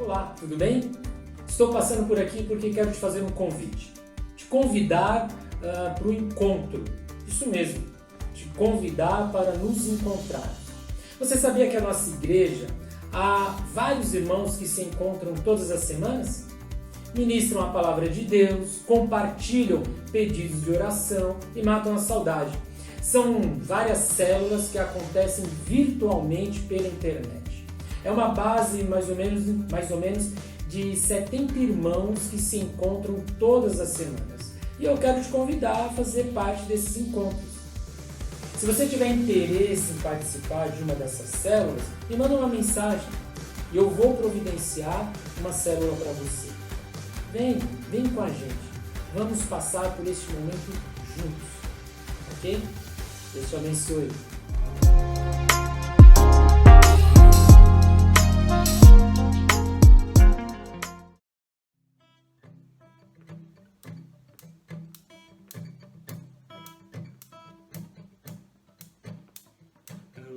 Olá, tudo bem? Estou passando por aqui porque quero te fazer um convite. Te convidar para o encontro. Isso mesmo, te convidar para nos encontrarmos. Você sabia que a nossa igreja há vários irmãos que se encontram todas as semanas? Ministram a palavra de Deus, compartilham pedidos de oração e matam a saudade. São várias células que acontecem virtualmente pela internet. É uma base mais ou menos de 70 irmãos que se encontram todas as semanas. E eu quero te convidar a fazer parte desses encontros. Se você tiver interesse em participar de uma dessas células, me manda uma mensagem e eu vou providenciar uma célula para você. Vem com a gente. Vamos passar por este momento juntos. Ok? Deus te abençoe.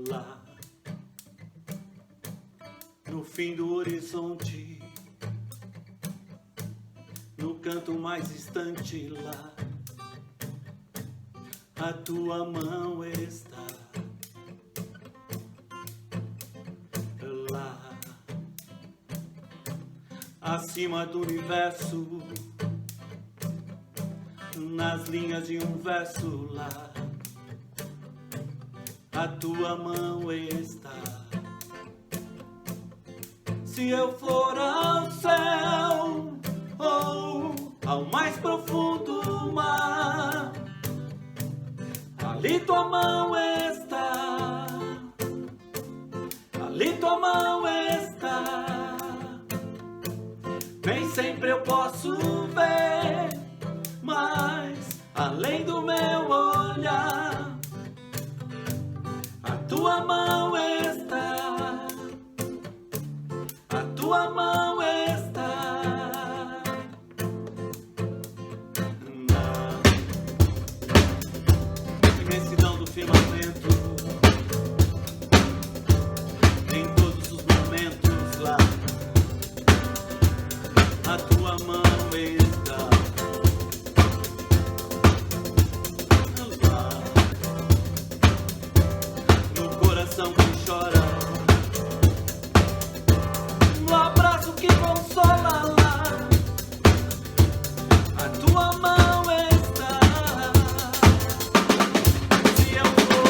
Lá no fim do horizonte, no canto mais distante lá, a tua mão está. Lá acima do universo, nas linhas de um verso lá, a tua mão está. Se eu for ao céu ou ao mais profundo mar, ali tua mão está. Ali tua mão está. Nem sempre eu posso ver, mas além do meu olhar, a tua mão está. A tua mão está. Na imensidão do firmamento, em todos os momentos lá, a tua mão está. Lá no coração que chora, no abraço que consola lá, a tua mão está. Se eu for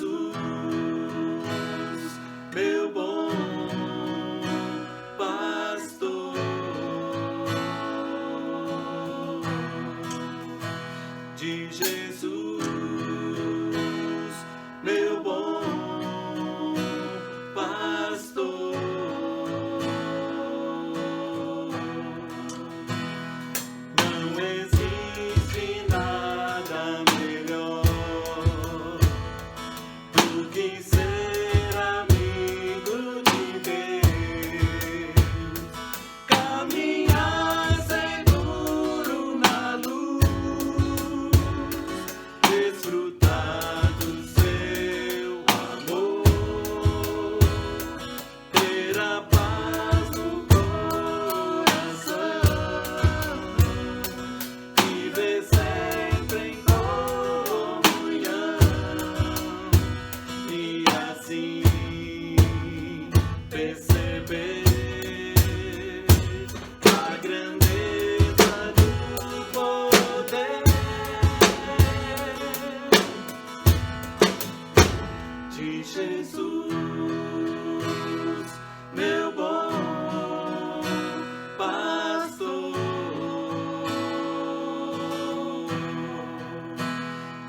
Jesus, meu bom pastor. De Jesus, meu bom pastor. Não existe nada melhor do que ser amigo de Deus, caminhar seguro na luz, desfrutar do seu amor, ter a paz no coração, viver sempre em comunhão e assim perceber a grandeza do poder de Jesus, meu bom pastor.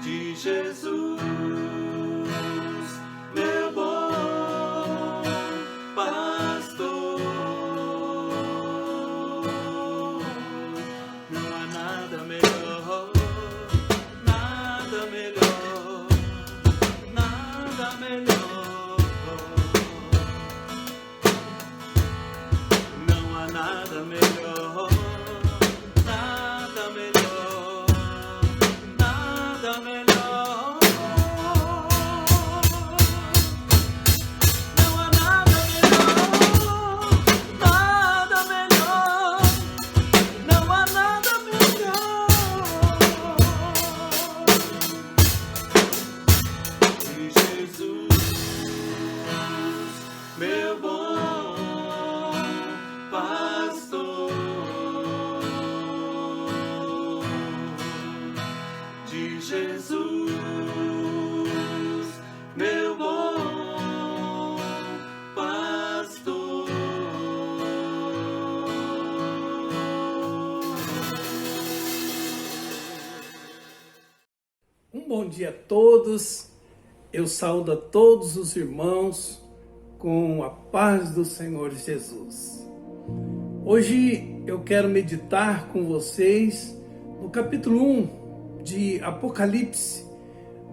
De Jesus, meu bom pastor. Não há nada melhor, nada melhor, nada melhor. Não há nada melhor, nada melhor, nada melhor. Não há nada melhor, nada melhor. Não há nada melhor. De Jesus, meu bom pastor. De Jesus, meu bom pastor. Um bom dia a todos, eu saúdo a todos os irmãos com a paz do Senhor Jesus. Hoje eu quero meditar com vocês no capítulo 1 de Apocalipse,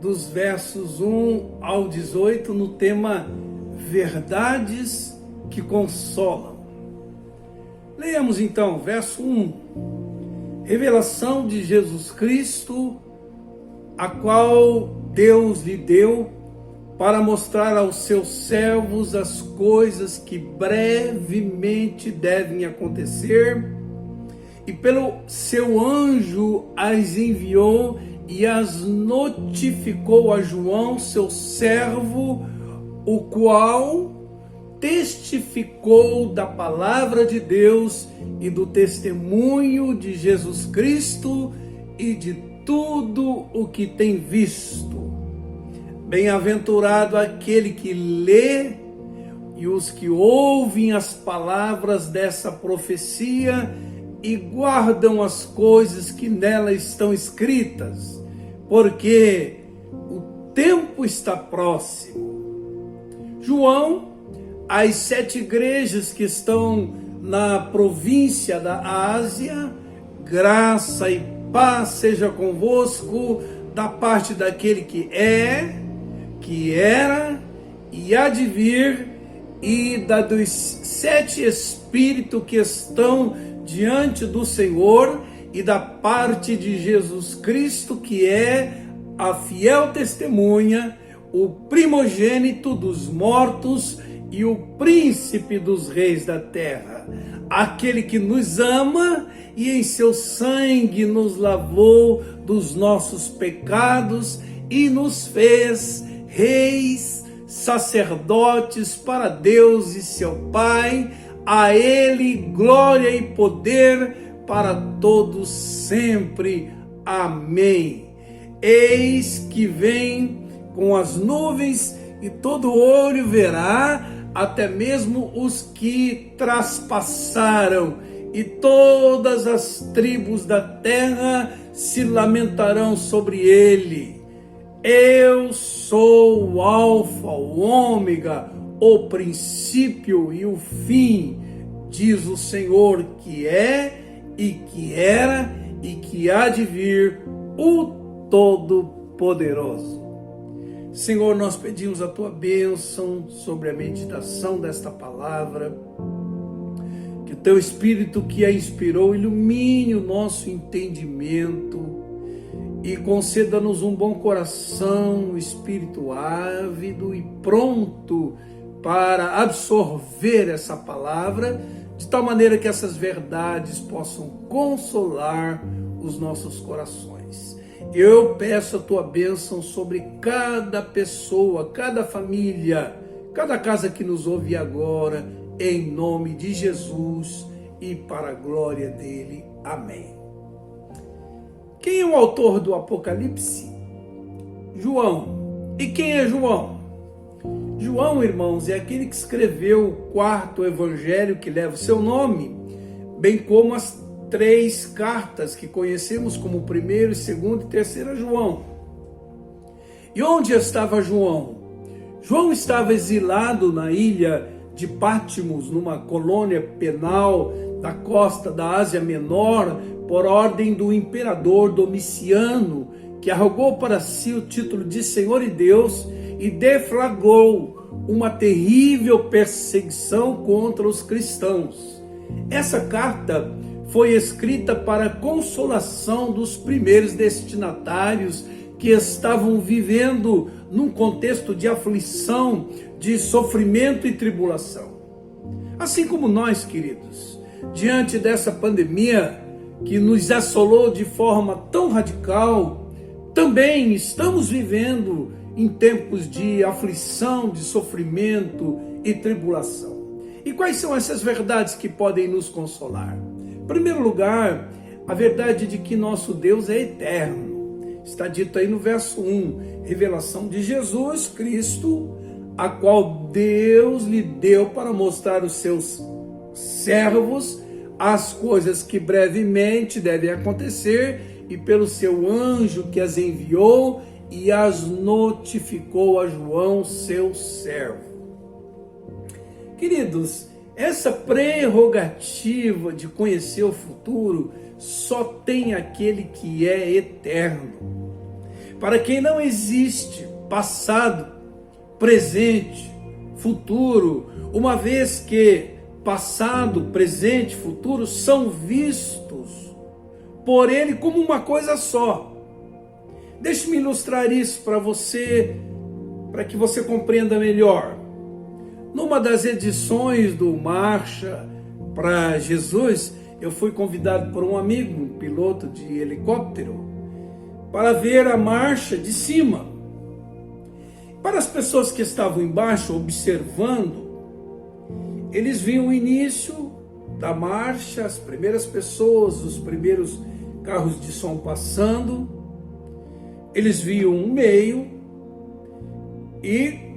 dos versos 1 ao 18, no tema Verdades que Consolam. Leamos então, verso 1. Revelação de Jesus Cristo, a qual Deus lhe deu para mostrar aos seus servos as coisas que brevemente devem acontecer, e pelo seu anjo as enviou e as notificou a João, seu servo, o qual testificou da palavra de Deus e do testemunho de Jesus Cristo e de tudo o que tem visto. Bem-aventurado aquele que lê e os que ouvem as palavras dessa profecia e guardam as coisas que nela estão escritas, porque o tempo está próximo. João, às 7 igrejas que estão na província da Ásia, graça e paz seja convosco da parte daquele que é, que era e há de vir, e dos 7 espíritos que estão diante do Senhor, e da parte de Jesus Cristo, que é a fiel testemunha, o primogênito dos mortos e o príncipe dos reis da terra, aquele que nos ama e em seu sangue nos lavou dos nossos pecados e nos fez reis, sacerdotes para Deus e seu Pai. A Ele glória e poder para todos sempre. Amém. Eis que vem com as nuvens, e todo olho verá, até mesmo os que traspassaram, e todas as tribos da terra se lamentarão sobre ele. Eu sou o Alfa, o Ômega, o princípio e o fim, diz o Senhor, que é, e que era, e que há de vir, o Todo-Poderoso. Senhor, nós pedimos a Tua bênção sobre a meditação desta palavra, que o Teu Espírito que a inspirou ilumine o nosso entendimento e conceda-nos um bom coração, um espírito ávido e pronto para absorver essa palavra, de tal maneira que essas verdades possam consolar os nossos corações. Eu peço a Tua bênção sobre cada pessoa, cada família, cada casa que nos ouve agora, em nome de Jesus e para a glória dele. Amém. Quem é o autor do Apocalipse? João. E quem é João? João, irmãos, é aquele que escreveu o quarto evangelho que leva o seu nome, bem como as 3 cartas que conhecemos como 1º, 2º e 3º João. E onde estava João? João estava exilado na ilha de Patmos, numa colônia penal da costa da Ásia Menor, por ordem do imperador Domiciano, que arrogou para si o título de Senhor e Deus e deflagrou uma terrível perseguição contra os cristãos. Essa carta foi escrita para a consolação dos primeiros destinatários que estavam vivendo num contexto de aflição, de sofrimento e tribulação. Assim como nós, queridos, diante dessa pandemia que nos assolou de forma tão radical, também estamos vivendo em tempos de aflição, de sofrimento e tribulação. E quais são essas verdades que podem nos consolar? Em primeiro lugar, a verdade de que nosso Deus é eterno. Está dito aí no verso 1, revelação de Jesus Cristo, a qual Deus lhe deu para mostrar aos seus servos as coisas que brevemente devem acontecer, e pelo seu anjo que as enviou e as notificou a João, seu servo. Queridos, essa prerrogativa de conhecer o futuro só tem aquele que é eterno. Para quem não existe passado, presente, futuro, uma vez que passado, presente, futuro são vistos por ele como uma coisa só. Deixe-me ilustrar isso para você, para que você compreenda melhor. Numa das edições do Marcha para Jesus, eu fui convidado por um amigo, um piloto de helicóptero, para ver a marcha de cima. Para as pessoas que estavam embaixo observando, eles viam o início da marcha, as primeiras pessoas, os primeiros carros de som passando, eles viam um meio e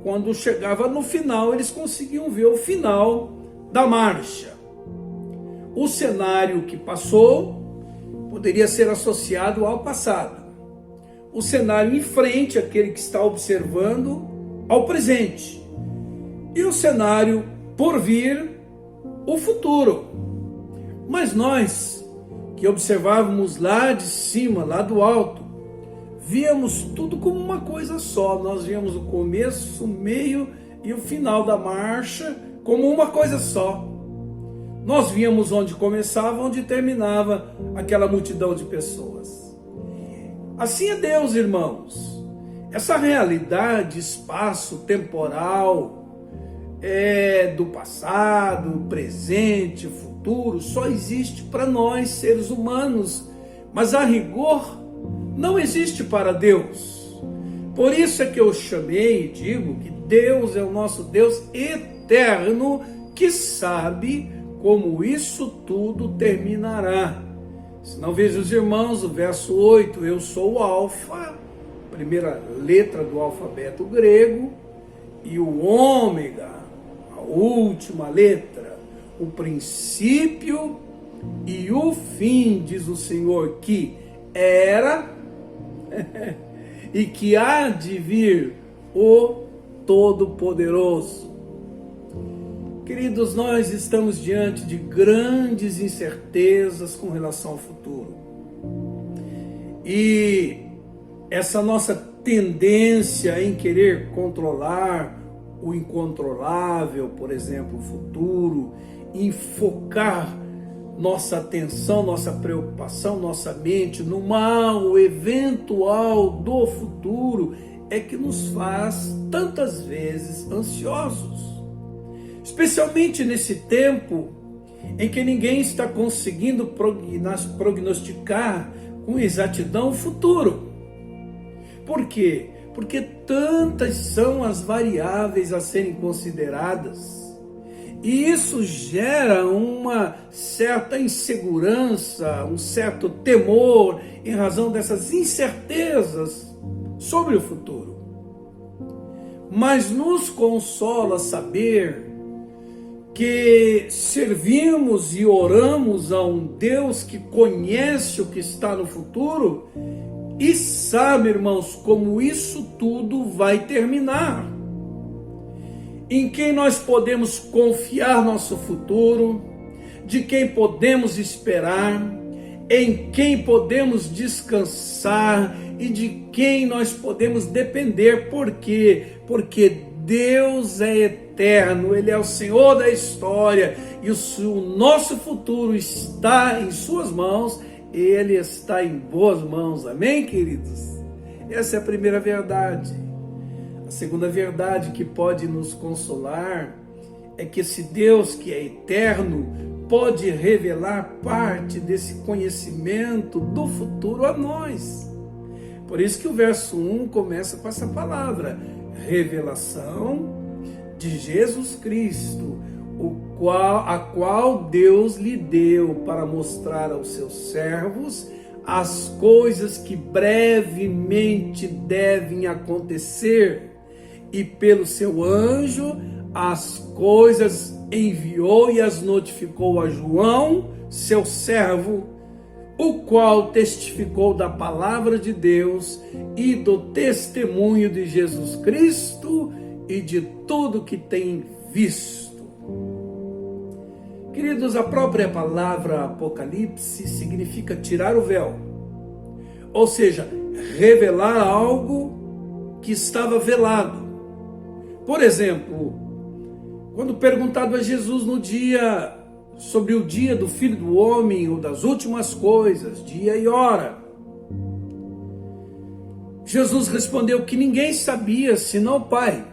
quando chegava no final, eles conseguiam ver o final da marcha. O cenário que passou poderia ser associado ao passado. O cenário em frente, aquele que está observando, ao presente. E o cenário por vir, o futuro. Mas nós, que observávamos lá de cima, lá do alto, víamos tudo como uma coisa só. Nós víamos o começo, o meio e o final da marcha como uma coisa só. Nós víamos onde começava, onde terminava aquela multidão de pessoas. Assim é Deus, irmãos. Essa realidade espaço-temporal do passado, presente, futuro, só existe para nós, seres humanos. Mas a rigor, não existe para Deus. Por isso é que eu chamei e digo que Deus é o nosso Deus eterno, que sabe como isso tudo terminará. Se não vejo os irmãos, o verso 8, eu sou o Alfa primeira letra do alfabeto grego, e o ômega, a última letra, o princípio e o fim, diz o Senhor, que era e que há de vir o Todo-Poderoso. Queridos, nós estamos diante de grandes incertezas com relação ao futuro. E essa nossa tendência em querer controlar o incontrolável, por exemplo, o futuro, em focar nossa atenção, nossa preocupação, nossa mente no mal eventual do futuro, é que nos faz tantas vezes ansiosos. Especialmente nesse tempo em que ninguém está conseguindo prognosticar com exatidão o futuro. Por quê? Porque tantas são as variáveis a serem consideradas. E isso gera uma certa insegurança, um certo temor em razão dessas incertezas sobre o futuro. Mas nos consola saber que servimos e oramos a um Deus que conhece o que está no futuro e sabe, irmãos, como isso tudo vai terminar. Em quem nós podemos confiar nosso futuro, de quem podemos esperar, em quem podemos descansar e de quem nós podemos depender. Por quê? Porque Deus é eterno, Ele é o Senhor da história e o nosso futuro está em suas mãos, Ele está em boas mãos. Amém, queridos? Essa é a primeira verdade. A segunda verdade que pode nos consolar é que esse Deus que é eterno pode revelar parte desse conhecimento do futuro a nós. Por isso que o verso 1 começa com essa palavra: revelação de Jesus Cristo, a qual Deus lhe deu para mostrar aos seus servos as coisas que brevemente devem acontecer, e pelo seu anjo as coisas enviou e as notificou a João, seu servo, o qual testificou da palavra de Deus e do testemunho de Jesus Cristo e de tudo que tem visto. Queridos, a própria palavra Apocalipse significa tirar o véu, ou seja, revelar algo que estava velado. Por exemplo, quando perguntado a Jesus sobre o dia do Filho do Homem ou das últimas coisas, dia e hora, Jesus respondeu que ninguém sabia senão o Pai.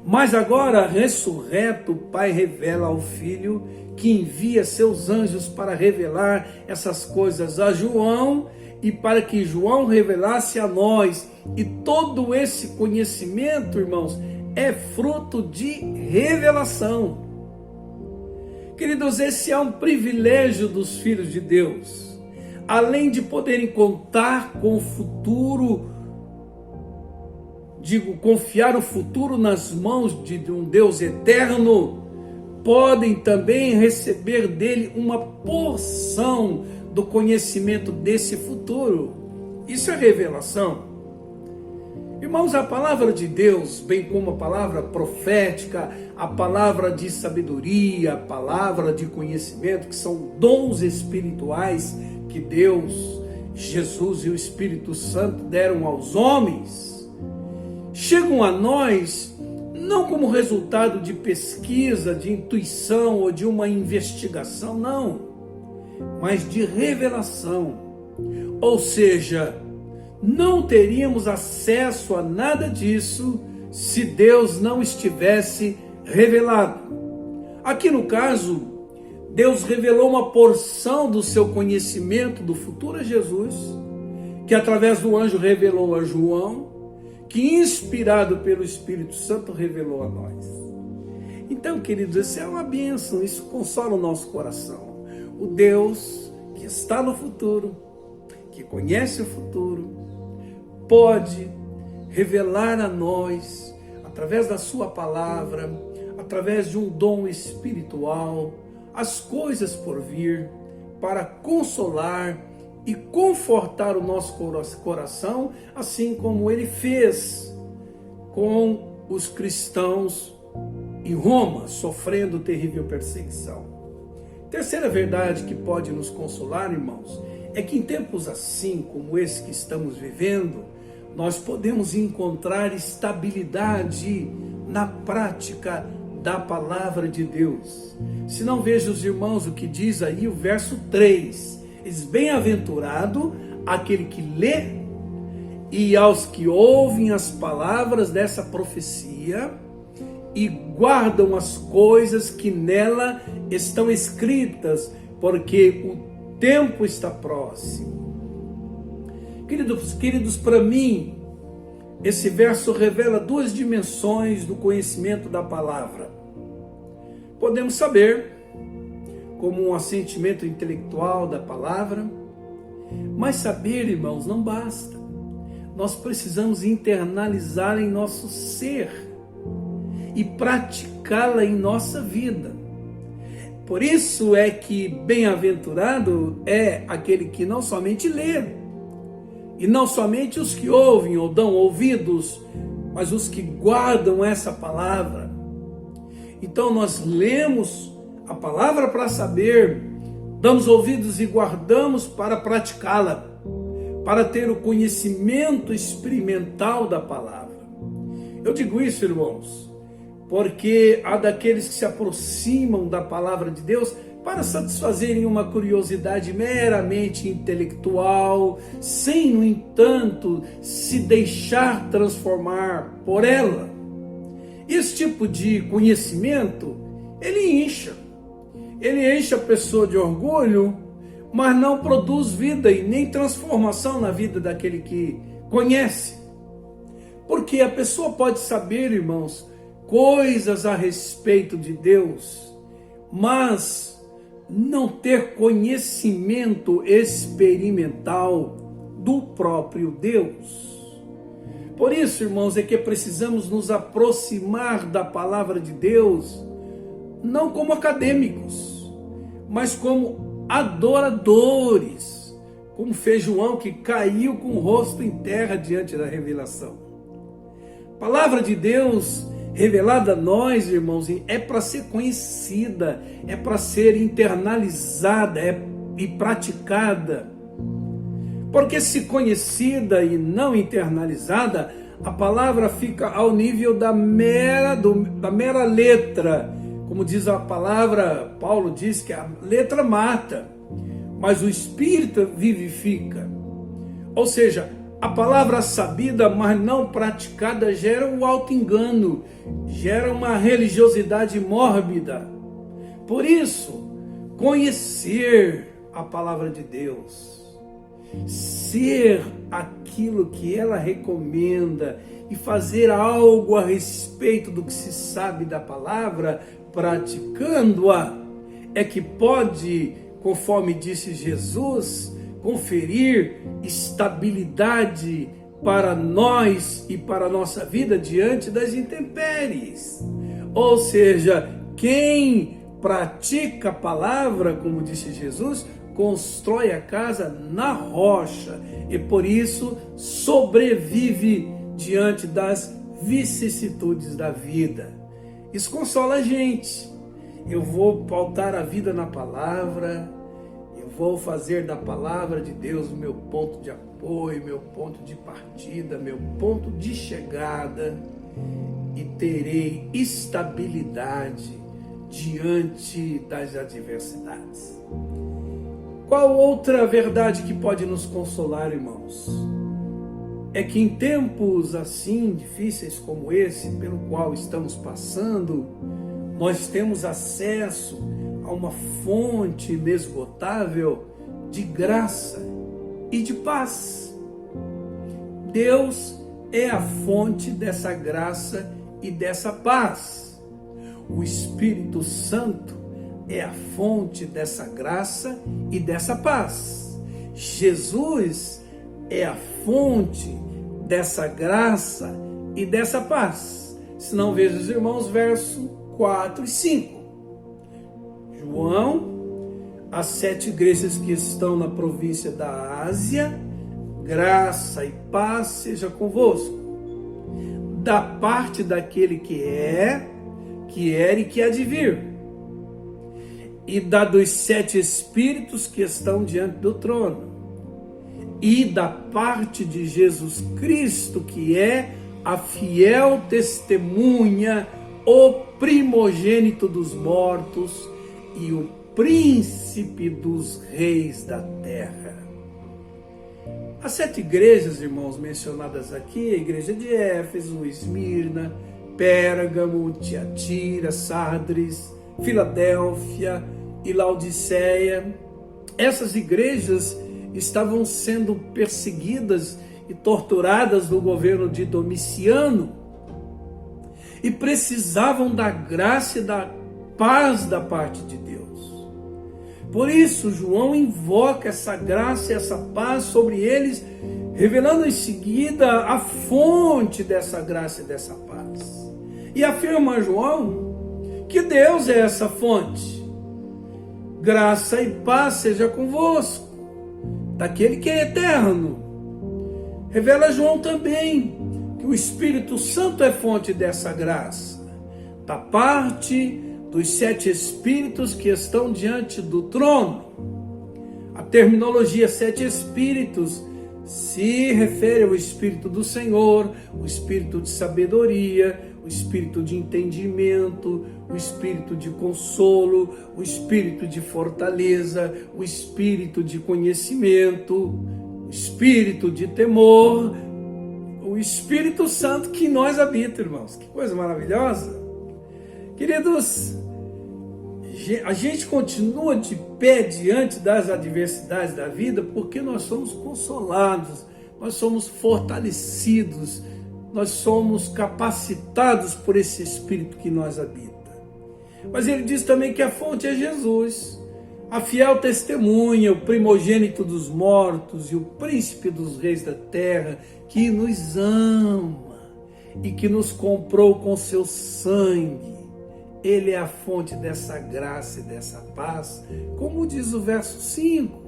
Mas agora, ressurreto, o Pai revela ao Filho, que envia seus anjos para revelar essas coisas a João e para que João revelasse a nós. E todo esse conhecimento, irmãos, é fruto de revelação. Queridos, esse é um privilégio dos filhos de Deus. Além de poderem contar com o futuro, confiar o futuro nas mãos de um Deus eterno, podem também receber dele uma porção do conhecimento desse futuro. Isso é revelação. Irmãos, a palavra de Deus, bem como a palavra profética, a palavra de sabedoria, a palavra de conhecimento, que são dons espirituais que Deus, Jesus e o Espírito Santo deram aos homens, chegam a nós não como resultado de pesquisa, de intuição ou de uma investigação, não, mas de revelação. Ou seja, não teríamos acesso a nada disso se Deus não estivesse revelado. Aqui no caso, Deus revelou uma porção do seu conhecimento do futuro a Jesus, que através do anjo revelou a João, que inspirado pelo Espírito Santo revelou a nós. Então, queridos, isso é uma bênção, isso consola o nosso coração. O Deus que está no futuro, que conhece o futuro, pode revelar a nós, através da sua palavra, através de um dom espiritual, as coisas por vir, para consolar e confortar o nosso coração, assim como ele fez com os cristãos em Roma, sofrendo terrível perseguição. Terceira verdade que pode nos consolar, irmãos, é que em tempos assim como esse que estamos vivendo, nós podemos encontrar estabilidade na prática da palavra de Deus. Se não, veja os irmãos o que diz aí o verso 3. Diz: bem-aventurado aquele que lê e aos que ouvem as palavras dessa profecia e guardam as coisas que nela estão escritas, porque o tempo está próximo. Queridos, para mim, esse verso revela duas dimensões do conhecimento da palavra. Podemos saber, como um assentimento intelectual da palavra, mas saber, irmãos, não basta. Nós precisamos internalizá-la em nosso ser e praticá-la em nossa vida. Por isso é que bem-aventurado é aquele que não somente lê, e não somente os que ouvem ou dão ouvidos, mas os que guardam essa palavra. Então nós lemos a palavra para saber, damos ouvidos e guardamos para praticá-la, para ter o conhecimento experimental da palavra. Eu digo isso, irmãos, porque há daqueles que se aproximam da palavra de Deus para satisfazerem uma curiosidade meramente intelectual, sem, no entanto, se deixar transformar por ela. Esse tipo de conhecimento, ele enche a pessoa de orgulho, mas não produz vida e nem transformação na vida daquele que conhece. Porque a pessoa pode saber, irmãos, coisas a respeito de Deus, mas não ter conhecimento experimental do próprio Deus. Por isso, irmãos, é que precisamos nos aproximar da palavra de Deus, não como acadêmicos, mas como adoradores, como fez João, que caiu com o rosto em terra diante da revelação. A palavra de Deus revelada a nós, irmãos, é para ser conhecida, é para ser internalizada e praticada. Porque se conhecida e não internalizada, a palavra fica ao nível da mera letra. Como diz a palavra, Paulo diz que a letra mata, mas o Espírito vivifica. Ou seja, a palavra sabida, mas não praticada, gera um auto-engano, gera uma religiosidade mórbida. Por isso, conhecer a palavra de Deus, ser aquilo que ela recomenda e fazer algo a respeito do que se sabe da palavra, praticando-a, é que pode, conforme disse Jesus, conferir estabilidade para nós e para a nossa vida diante das intempéries. Ou seja, quem pratica a palavra, como disse Jesus, constrói a casa na rocha e por isso sobrevive diante das vicissitudes da vida. Isso consola a gente. Eu vou pautar a vida na palavra, eu vou fazer da palavra de Deus o meu ponto de apoio, meu ponto de partida, meu ponto de chegada e terei estabilidade diante das adversidades. Qual outra verdade que pode nos consolar, irmãos? É que em tempos assim difíceis como esse, pelo qual estamos passando, nós temos acesso a uma fonte inesgotável de graça e de paz. Deus é a fonte dessa graça e dessa paz. O Espírito Santo é a fonte dessa graça e dessa paz. Jesus é a fonte dessa graça e dessa paz. Se não, veja os irmãos, verso 4 e 5. João, as 7 igrejas que estão na província da Ásia, graça e paz seja convosco. Da parte daquele que era e que há de vir. E da dos 7 espíritos que estão diante do trono. E da parte de Jesus Cristo, que é a fiel testemunha, o primogênito dos mortos e o príncipe dos reis da terra. As 7 igrejas, irmãos, mencionadas aqui, a igreja de Éfeso, Esmirna, Pérgamo, Tiatira, Sardis, Filadélfia e Laodiceia. Essas igrejas estavam sendo perseguidas e torturadas no governo de Domiciano e precisavam da graça e da paz da parte de Deus. Por isso, João invoca essa graça e essa paz sobre eles, revelando em seguida a fonte dessa graça e dessa paz. E afirma João que Deus é essa fonte. Graça e paz seja convosco, daquele que é eterno. Revela João também que o Espírito Santo é fonte dessa graça, da parte dos 7 espíritos que estão diante do trono. A terminologia 7 espíritos se refere ao Espírito do Senhor, o Espírito de sabedoria, o Espírito de entendimento, o Espírito de consolo, o Espírito de fortaleza, o Espírito de conhecimento, o Espírito de temor, o Espírito Santo que em nós habita, irmãos. Que coisa maravilhosa! Queridos, a gente continua de pé diante das adversidades da vida porque nós somos consolados, nós somos fortalecidos, nós somos capacitados por esse Espírito que nós habita. Mas ele diz também que a fonte é Jesus, a fiel testemunha, o primogênito dos mortos e o príncipe dos reis da terra, que nos ama e que nos comprou com seu sangue. Ele é a fonte dessa graça e dessa paz, como diz o verso 5.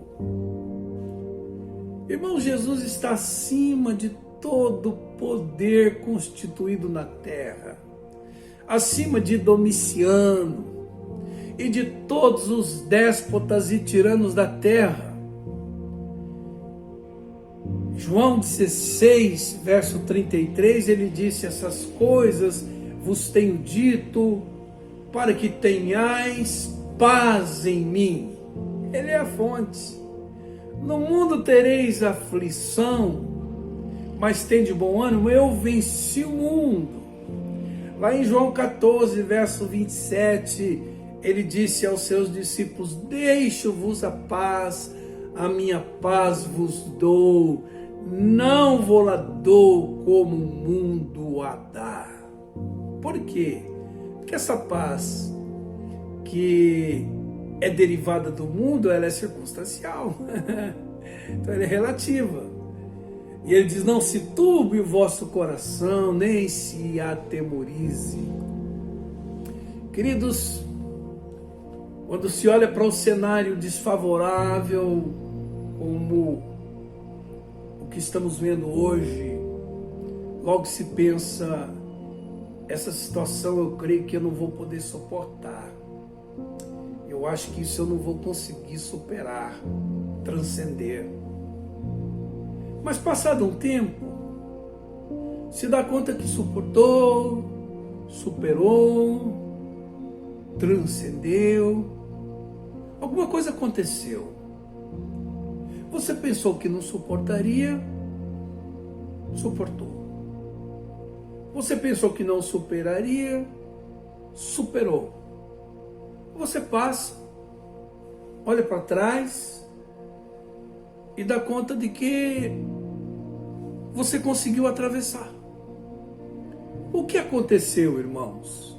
Irmão, Jesus está acima de todo poder constituído na terra, acima de Domiciano e de todos os déspotas e tiranos da terra. João 16, verso 33, ele disse: essas coisas vos tenho dito para que tenhais paz em mim. Ele é a fonte. No mundo tereis aflição, mas tende bom ânimo, eu venci o mundo. Lá em João 14, verso 27, ele disse aos seus discípulos: deixo-vos a paz, a minha paz vos dou, não vou lá dou como o mundo a dá. Por quê? Porque essa paz que é derivada do mundo, ela é circunstancial. Então ela é relativa. E ele diz: não se turbe o vosso coração, nem se atemorize. Queridos, quando se olha para o cenário desfavorável, como o que estamos vendo hoje, logo se pensa: essa situação eu creio que eu não vou poder suportar. Eu acho que isso eu não vou conseguir superar, transcender. Mas passado um tempo, se dá conta que suportou, superou, transcendeu. Alguma coisa aconteceu. Você pensou que não suportaria, suportou. Você pensou que não superaria, superou. Você passa, olha para trás e dá conta de que você conseguiu atravessar. O que aconteceu, irmãos?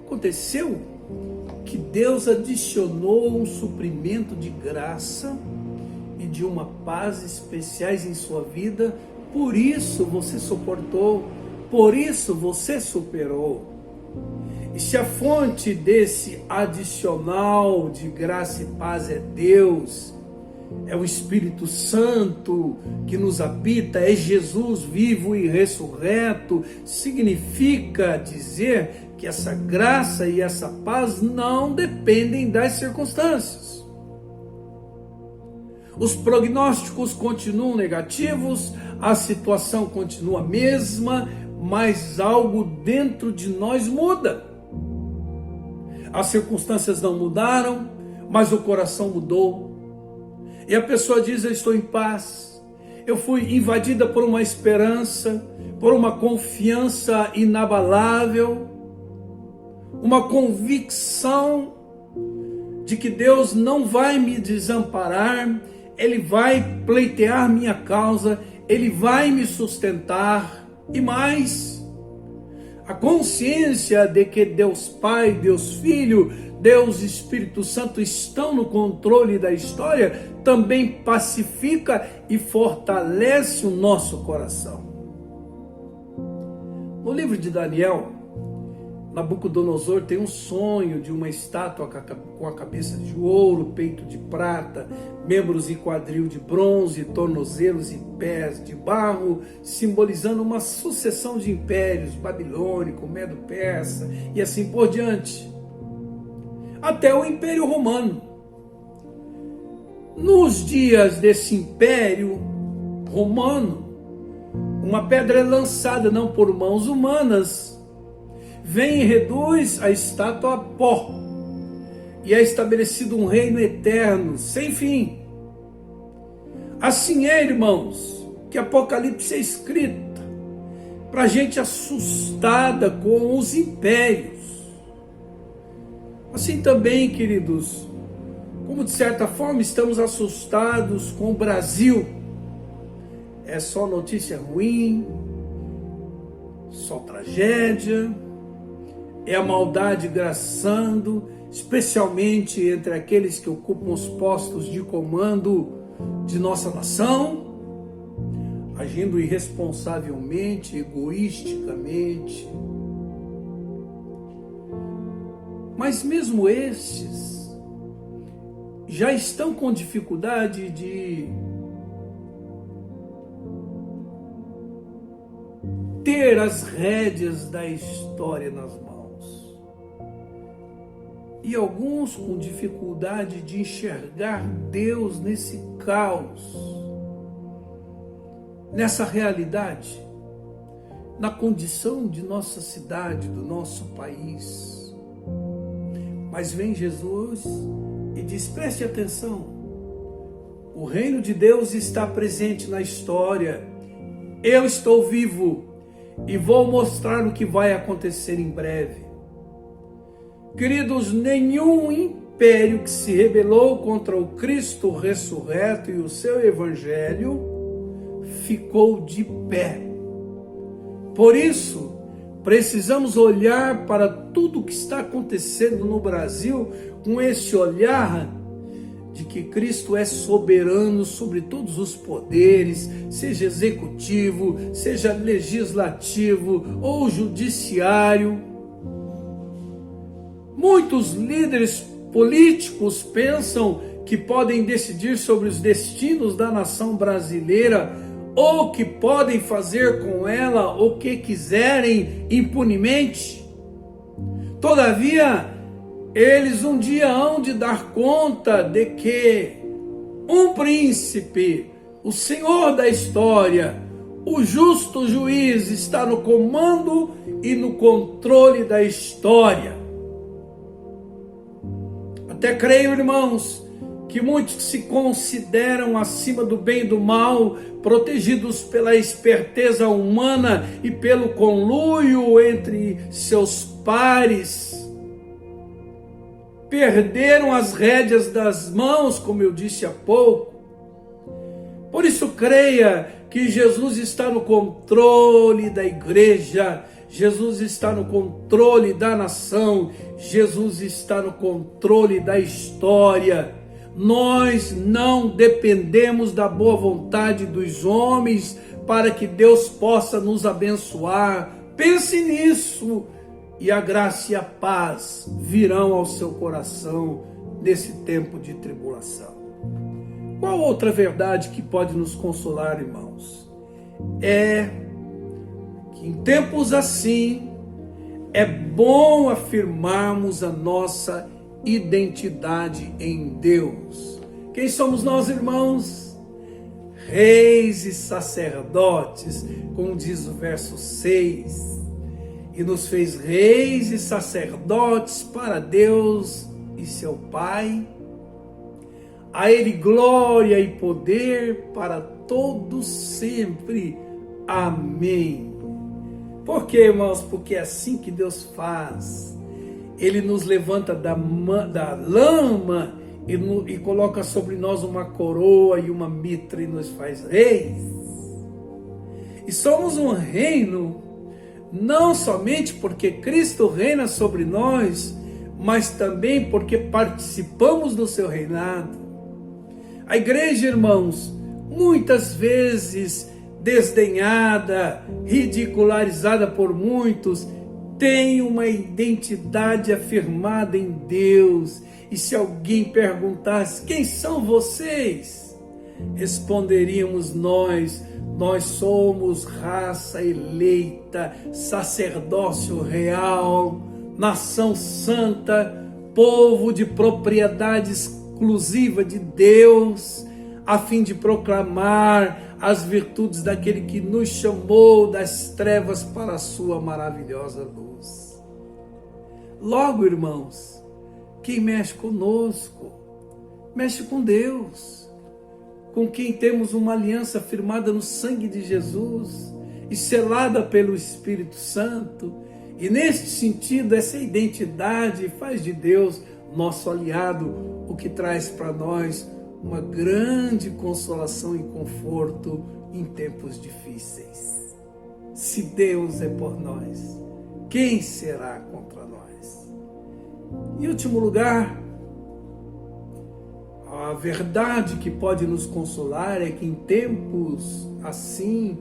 Aconteceu que Deus adicionou um suprimento de graça e de uma paz especiais em sua vida Por isso você suportou, por isso você superou. E se a fonte desse adicional de graça e paz é Deus, é o Espírito Santo que nos habita, é Jesus vivo e ressurreto, significa dizer que essa graça e essa paz não dependem das circunstâncias. Os prognósticos continuam negativos, a situação continua a mesma, mas algo dentro de nós muda. As circunstâncias não mudaram, mas o coração mudou. E a pessoa diz: eu estou em paz. Eu fui invadida por uma esperança, por uma confiança inabalável, uma convicção de que Deus não vai me desamparar, Ele vai pleitear minha causa, Ele vai me sustentar. E mais, a consciência de que Deus Pai, Deus Filho, Deus Espírito Santo estão no controle da história, também pacifica e fortalece o nosso coração. No livro de Daniel, Nabucodonosor tem um sonho de uma estátua com a cabeça de ouro, peito de prata, membros e quadril de bronze, tornozelos e pés de barro, simbolizando uma sucessão de impérios, babilônico, medo-persa e assim por diante, até o Império Romano. Nos dias desse Império Romano, uma pedra é lançada não por mãos humanas, vem e reduz a estátua a pó, e é estabelecido um reino eterno, sem fim. Assim é, irmãos, que Apocalipse é escrita para gente assustada com os impérios. Assim também, queridos, como de certa forma estamos assustados com o Brasil. É só notícia ruim, só tragédia, é a maldade graçando, especialmente entre aqueles que ocupam os postos de comando de nossa nação, agindo irresponsavelmente, egoisticamente. Mas mesmo estes já estão com dificuldade de ter as rédeas da história nas mãos. E alguns com dificuldade de enxergar Deus nesse caos, nessa realidade, na condição de nossa cidade, do nosso país. Mas vem Jesus e diz: preste atenção, o reino de Deus está presente na história, eu estou vivo e vou mostrar o que vai acontecer em breve. Queridos, nenhum império que se rebelou contra o Cristo ressurreto e o seu evangelho ficou de pé. Por isso, precisamos olhar para tudo o que está acontecendo no Brasil com esse olhar de que Cristo é soberano sobre todos os poderes, seja executivo, seja legislativo ou judiciário. Muitos líderes políticos pensam que podem decidir sobre os destinos da nação brasileira ou que podem fazer com ela o que quiserem impunemente. Todavia, eles um dia hão de dar conta de que um príncipe, o Senhor da história, o justo juiz, está no comando e no controle da história. Até creio, irmãos, que muitos que se consideram acima do bem e do mal, protegidos pela esperteza humana e pelo conluio entre seus pares, perderam as rédeas das mãos, como eu disse há pouco. Por isso creia que Jesus está no controle da igreja, Jesus está no controle da nação, Jesus está no controle da história. Nós não dependemos da boa vontade dos homens, para que Deus possa nos abençoar. Pense nisso e a graça e a paz virão ao seu coração nesse tempo de tribulação. Qual outra verdade que pode nos consolar, irmãos? É que em tempos assim é bom afirmarmos a nossa identidade em Deus. Quem somos nós, irmãos? Reis e sacerdotes, como diz o verso 6. E nos fez reis e sacerdotes para Deus e seu Pai. A Ele glória e poder para todos sempre. Amém. Por quê, irmãos? Porque é assim que Deus faz. Ele nos levanta da lama e coloca sobre nós uma coroa e uma mitra e nos faz reis. E somos um reino, não somente porque Cristo reina sobre nós, mas também porque participamos do seu reinado. A igreja, irmãos, muitas vezes desdenhada, ridicularizada por muitos, tem uma identidade afirmada em Deus. E se alguém perguntasse, quem são vocês? Responderíamos nós somos raça eleita, sacerdócio real, nação santa, povo de propriedade exclusiva de Deus, a fim de proclamar as virtudes daquele que nos chamou das trevas para a sua maravilhosa luz. Logo, irmãos, quem mexe conosco, mexe com Deus, com quem temos uma aliança firmada no sangue de Jesus e selada pelo Espírito Santo. E neste sentido, essa identidade faz de Deus nosso aliado, o que traz para nós uma grande consolação e conforto em tempos difíceis. Se Deus é por nós, quem será contra nós? Em último lugar, a verdade que pode nos consolar é que em tempos assim,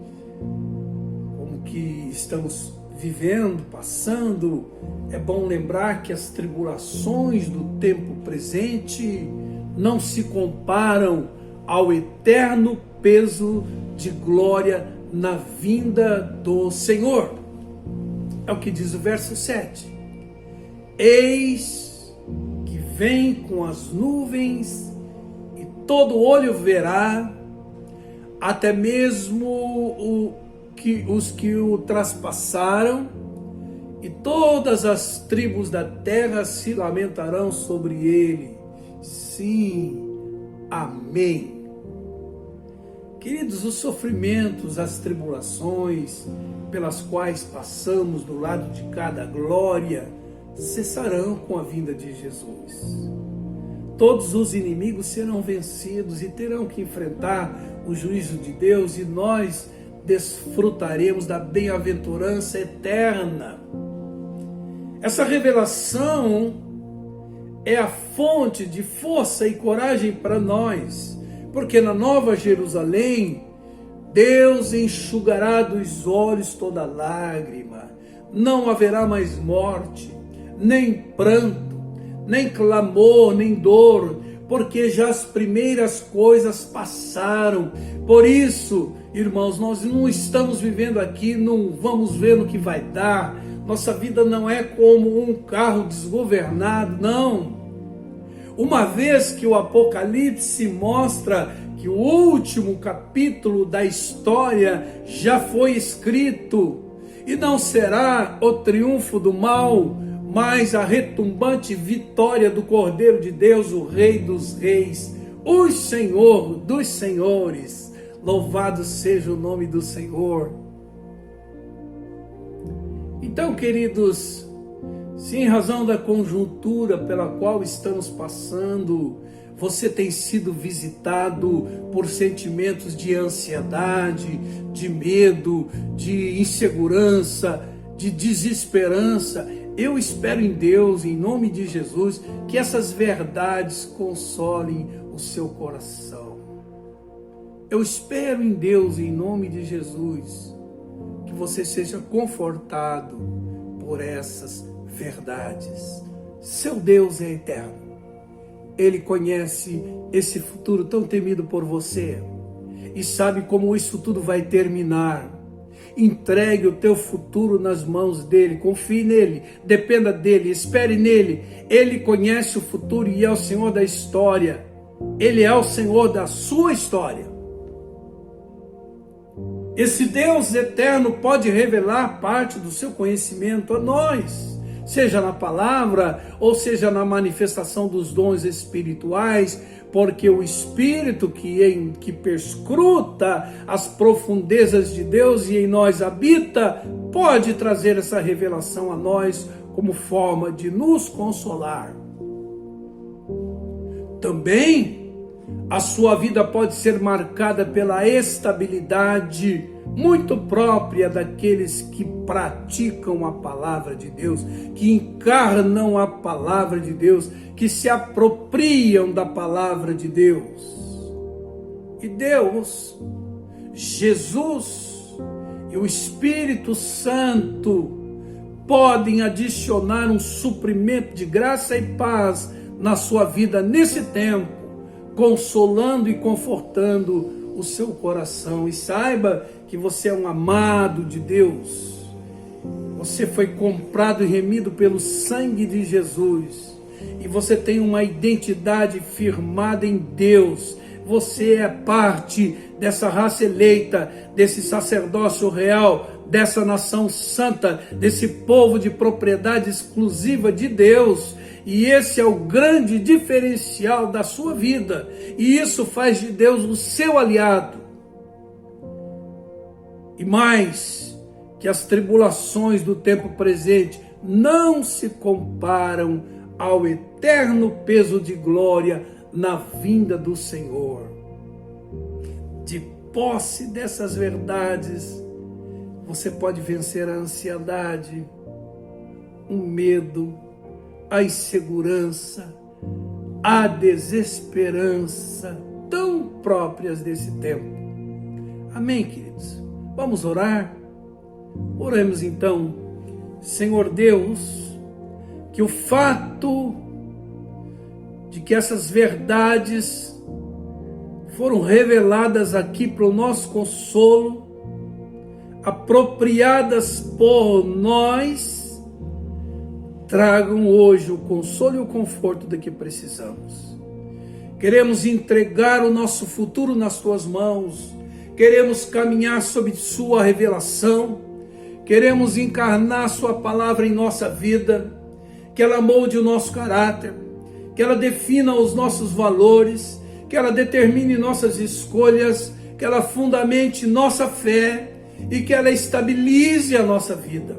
como que estamos vivendo, passando, é bom lembrar que as tribulações do tempo presente não se comparam ao eterno peso de glória na vinda do Senhor. É o que diz o verso 7. Eis que vem com as nuvens e todo olho verá, até mesmo os que o traspassaram, e todas as tribos da terra se lamentarão sobre ele. Sim, amém. Queridos, os sofrimentos, as tribulações pelas quais passamos do lado de cada glória cessarão com a vinda de Jesus. Todos os inimigos serão vencidos e terão que enfrentar o juízo de Deus, e nós desfrutaremos da bem-aventurança eterna. Essa revelação é a fonte de força e coragem para nós, porque na Nova Jerusalém, Deus enxugará dos olhos toda lágrima, não haverá mais morte, nem pranto, nem clamor, nem dor, porque já as primeiras coisas passaram. Por isso, irmãos, nós não estamos vivendo aqui, não vamos ver no que vai dar. Nossa vida não é como um carro desgovernado, não. Uma vez que o Apocalipse mostra que o último capítulo da história já foi escrito, e não será o triunfo do mal, mas a retumbante vitória do Cordeiro de Deus, o Rei dos Reis, o Senhor dos Senhores. Louvado seja o nome do Senhor. Então, queridos, se em razão da conjuntura pela qual estamos passando, você tem sido visitado por sentimentos de ansiedade, de medo, de insegurança, de desesperança, eu espero em Deus, em nome de Jesus, que essas verdades consolem o seu coração. Eu espero em Deus, em nome de Jesus, que você seja confortado por essas verdades. Seu Deus é eterno. Ele conhece esse futuro tão temido por você e sabe como isso tudo vai terminar. Entregue o teu futuro nas mãos dele, confie nele, dependa dele, espere nele. Ele conhece o futuro e é o Senhor da história. Ele é o Senhor da sua história. Esse Deus eterno pode revelar parte do seu conhecimento a nós, seja na palavra ou seja na manifestação dos dons espirituais, porque o Espírito que perscruta as profundezas de Deus e em nós habita, pode trazer essa revelação a nós como forma de nos consolar. Também a sua vida pode ser marcada pela estabilidade muito própria daqueles que praticam a palavra de Deus, que encarnam a palavra de Deus, que se apropriam da palavra de Deus. E Deus, Jesus e o Espírito Santo podem adicionar um suprimento de graça e paz na sua vida nesse tempo, consolando e confortando o seu coração. E saiba que você é um amado de Deus. Você foi comprado e remido pelo sangue de Jesus. E você tem uma identidade firmada em Deus. Você é parte dessa raça eleita, desse sacerdócio real, dessa nação santa, desse povo de propriedade exclusiva de Deus. E esse é o grande diferencial da sua vida. E isso faz de Deus o seu aliado. E mais, que as tribulações do tempo presente não se comparam ao eterno peso de glória na vinda do Senhor. De posse dessas verdades, você pode vencer a ansiedade, o medo, a insegurança, a desesperança, tão próprias desse tempo. Amém, queridos? Vamos orar? Oremos então. Senhor Deus, que o fato de que essas verdades foram reveladas aqui para o nosso consolo, apropriadas por nós, tragam hoje o consolo e o conforto de que precisamos. Queremos entregar o nosso futuro nas tuas mãos, queremos caminhar sob sua revelação, queremos encarnar sua palavra em nossa vida, que ela molde o nosso caráter, que ela defina os nossos valores, que ela determine nossas escolhas, que ela fundamente nossa fé e que ela estabilize a nossa vida.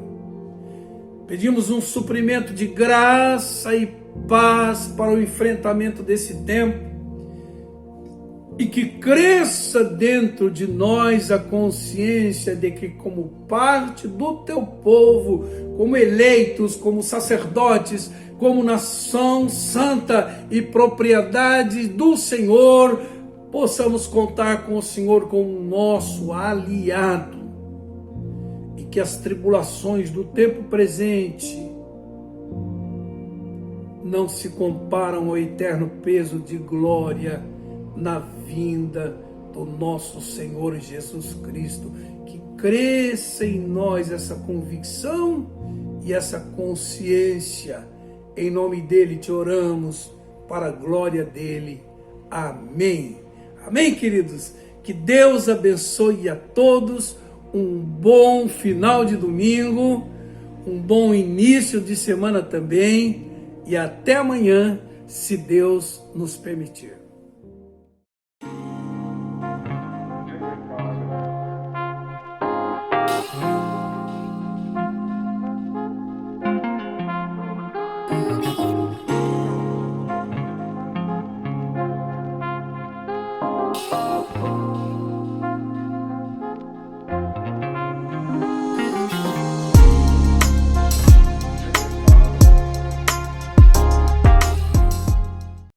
Pedimos um suprimento de graça e paz para o enfrentamento desse tempo e que cresça dentro de nós a consciência de que, como parte do teu povo, como eleitos, como sacerdotes, como nação santa e propriedade do Senhor, possamos contar com o Senhor como nosso aliado. E que as tribulações do tempo presente não se comparam ao eterno peso de glória na vinda do nosso Senhor Jesus Cristo. Que cresça em nós essa convicção e essa consciência. Em nome dele te oramos, para a glória dele. Amém. Amém, queridos? Que Deus abençoe a todos. Um bom final de domingo, um bom início de semana também. E até amanhã, se Deus nos permitir.